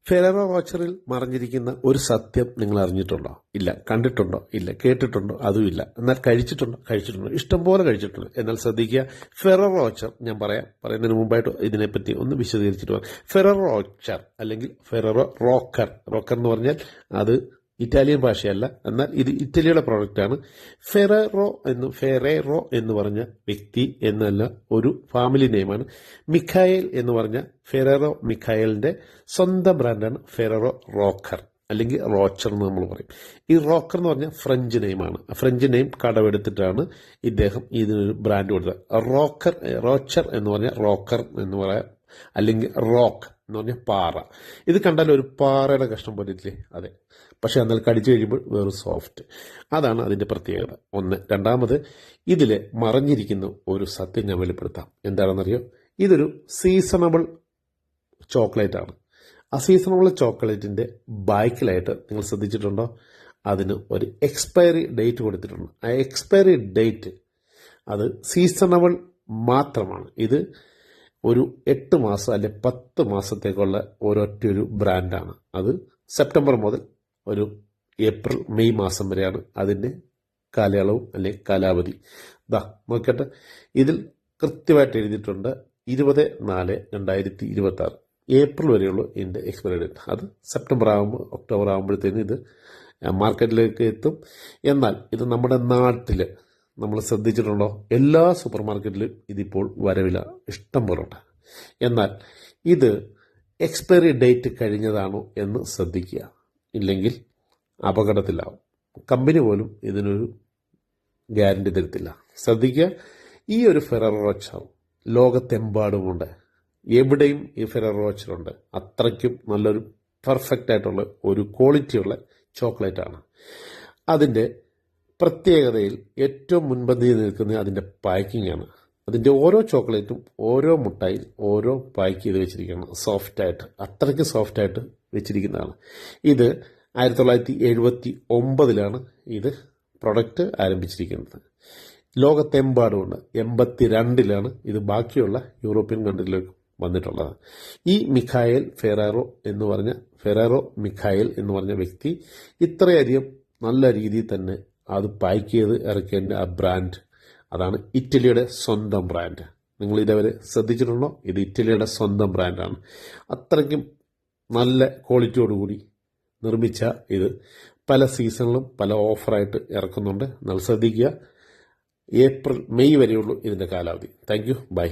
ഫെററോ റോച്ചറിൽ മറഞ്ഞിരിക്കുന്ന ഒരു സത്യം നിങ്ങൾ അറിഞ്ഞിട്ടുണ്ടോ? ഇല്ല. കണ്ടിട്ടുണ്ടോ? ഇല്ല. കേട്ടിട്ടുണ്ടോ? അതുമില്ല. എന്നാൽ കഴിച്ചിട്ടുണ്ടോ? ഇഷ്ടംപോലെ കഴിച്ചിട്ടുണ്ട്. എന്നാൽ ശ്രദ്ധിക്കുക, ഫെററോ റോച്ചർ ഞാൻ പറയുന്നതിന് മുമ്പായിട്ട് ഇതിനെപ്പറ്റി ഒന്ന് വിശദീകരിച്ചിട്ട് പറയാം. ഫെററോ റോച്ചർ അല്ലെങ്കിൽ ഫെററോ റോക്കർ എന്ന് പറഞ്ഞാൽ അത് ഇറ്റാലിയൻ ഭാഷയല്ല, എന്നാൽ ഇത് ഇറ്റലിയുടെ പ്രോഡക്റ്റാണ്. ഫെറേറോ എന്ന് പറഞ്ഞ വ്യക്തി എന്നല്ല, ഒരു ഫാമിലി നെയിമാണ്. മിഖായേൽ എന്ന് പറഞ്ഞ ഫെറേറോ മിഖായേലിന്റെ സ്വന്തം ബ്രാൻഡാണ് ഫെറേറോ റോക്കർ അല്ലെങ്കിൽ റോച്ചർ എന്ന് നമ്മൾ പറയും. ഈ റോക്കർ എന്ന് പറഞ്ഞാൽ ഫ്രഞ്ച് നെയിമാണ്. ഫ്രഞ്ച് നെയിം കടമെടുത്തിട്ടാണ് ഇദ്ദേഹം ഇതിനൊരു ബ്രാൻഡ് കൊടുത്തത്. റോച്ചർ എന്ന് പറഞ്ഞാൽ റോക്കർ എന്ന് പറയാം, അല്ലെങ്കിൽ റോക്ക് എന്ന് പറഞ്ഞാൽ പാറ. ഇത് കണ്ടാൽ ഒരു പാറയുടെ കഷ്ണം പോലെ ഇല്ലേ? അതെ. പക്ഷെ എന്നാൽ കടിച്ചു കഴിയുമ്പോൾ വേറെ സോഫ്റ്റ്. അതാണ് അതിന്റെ പ്രത്യേകത. ഒന്ന്. രണ്ടാമത്, ഇതിൽ മറഞ്ഞിരിക്കുന്ന ഒരു സത്യം ഞാൻ വെളിപ്പെടുത്താം. എന്താണെന്നറിയോ? ഇതൊരു സീസണബിൾ ചോക്ലേറ്റ് ആണ്. ആ സീസണബിൾ ചോക്ലേറ്റിന്റെ ബാക്കിലായിട്ട് നിങ്ങൾ ശ്രദ്ധിച്ചിട്ടുണ്ടോ? അതിന് ഒരു എക്സ്പയറി ഡേറ്റ് കൊടുത്തിട്ടുണ്ട്. ആ എക്സ്പയറി ഡേറ്റ് അത് സീസണബിൾ മാത്രമാണ്. ഇത് ഒരു 8 മാസം അല്ലെ 10 മാസത്തേക്കുള്ള ഒരൊറ്റൊരു ബ്രാൻഡാണ്. അത് സെപ്റ്റംബർ മുതൽ ഒരു ഏപ്രിൽ മെയ് മാസം വരെയാണ് അതിൻ്റെ കാലയളവും അല്ലെ കാലാവധി. നോക്കട്ടെ, ഇതിൽ കൃത്യമായിട്ട് എഴുതിയിട്ടുണ്ട് 20/4/2026 ഏപ്രിൽ വരെയുള്ളൂ ഇതിൻ്റെ എക്സ്പയറി ഡേറ്റ്. അത് സെപ്റ്റംബർ ഒക്ടോബർ ആകുമ്പോഴത്തേനും ഇത് മാർക്കറ്റിലേക്ക് എത്തും. എന്നാൽ ഇത് നമ്മുടെ നാട്ടിൽ നമ്മൾ ശ്രദ്ധിച്ചിട്ടുണ്ടോ? എല്ലാ സൂപ്പർ മാർക്കറ്റിലും ഇതിപ്പോൾ വരവില ഇഷ്ടം പോലുണ്ട്. എന്നാൽ ഇത് എക്സ്പയറി ഡേറ്റ് കഴിഞ്ഞതാണോ എന്ന് ശ്രദ്ധിക്കുക, ഇല്ലെങ്കിൽ അപകടത്തിലാവും. കമ്പനി പോലും ഇതിനൊരു ഗ്യാരണ്ടി തരത്തില്ല. ശ്രദ്ധിക്കുക, ഈ ഒരു ഫെററോ റോച്ചർ ലോകത്തെമ്പാടുമുണ്ട്. എവിടെയും ഈ ഫെററോ റോച്ചറുണ്ട്. അത്രയ്ക്കും നല്ലൊരു പെർഫെക്റ്റ് ആയിട്ടുള്ള ഒരു ക്വാളിറ്റിയുള്ള ചോക്ലേറ്റ് ആണ്. അതിൻ്റെ പ്രത്യേകതയിൽ ഏറ്റവും മുൻപന്തിയിൽ നിൽക്കുന്നത് അതിൻ്റെ പാക്കിംഗ് ആണ്. അതിൻ്റെ ഓരോ ചോക്ലേറ്റും ഓരോ മുട്ടായി ഓരോ പാക്ക് ചെയ്ത് വെച്ചിരിക്കുകയാണ് സോഫ്റ്റായിട്ട്. അത്രയ്ക്ക് സോഫ്റ്റായിട്ട് വെച്ചിരിക്കുന്നതാണ്. ഇത് 1979 ഇത് പ്രൊഡക്റ്റ് ആരംഭിച്ചിരിക്കുന്നത്. ലോകത്തെമ്പാടുമുണ്ട്. 82 ഇത് ബാക്കിയുള്ള യൂറോപ്യൻ കൺട്രിയിലേക്ക് വന്നിട്ടുള്ളത്. ഈ ഫെറേറോ മിഖായേൽ എന്ന് പറഞ്ഞ വ്യക്തി ഇത്രയധികം നല്ല രീതിയിൽ തന്നെ അത് പാക്ക് ചെയ്ത് ഇറക്കേണ്ട ആ ബ്രാൻഡ്, അതാണ് ഇറ്റലിയുടെ സ്വന്തം ബ്രാൻഡ്. നിങ്ങൾ ഇതേവരെ ശ്രദ്ധിച്ചിട്ടുണ്ടോ? ഇത് ഇറ്റലിയുടെ സ്വന്തം ബ്രാൻഡാണ്. അത്രയ്ക്കും നല്ല ക്വാളിറ്റിയോടുകൂടി നിർമ്മിച്ച ഇത് പല സീസണിലും പല ഓഫറായിട്ട് ഇറക്കുന്നുണ്ട്. നിങ്ങൾ ശ്രദ്ധിക്കുക, ഏപ്രിൽ മെയ് വരെയുള്ളൂ ഇതിൻ്റെ കാലാവധി. Thank you. ബൈ.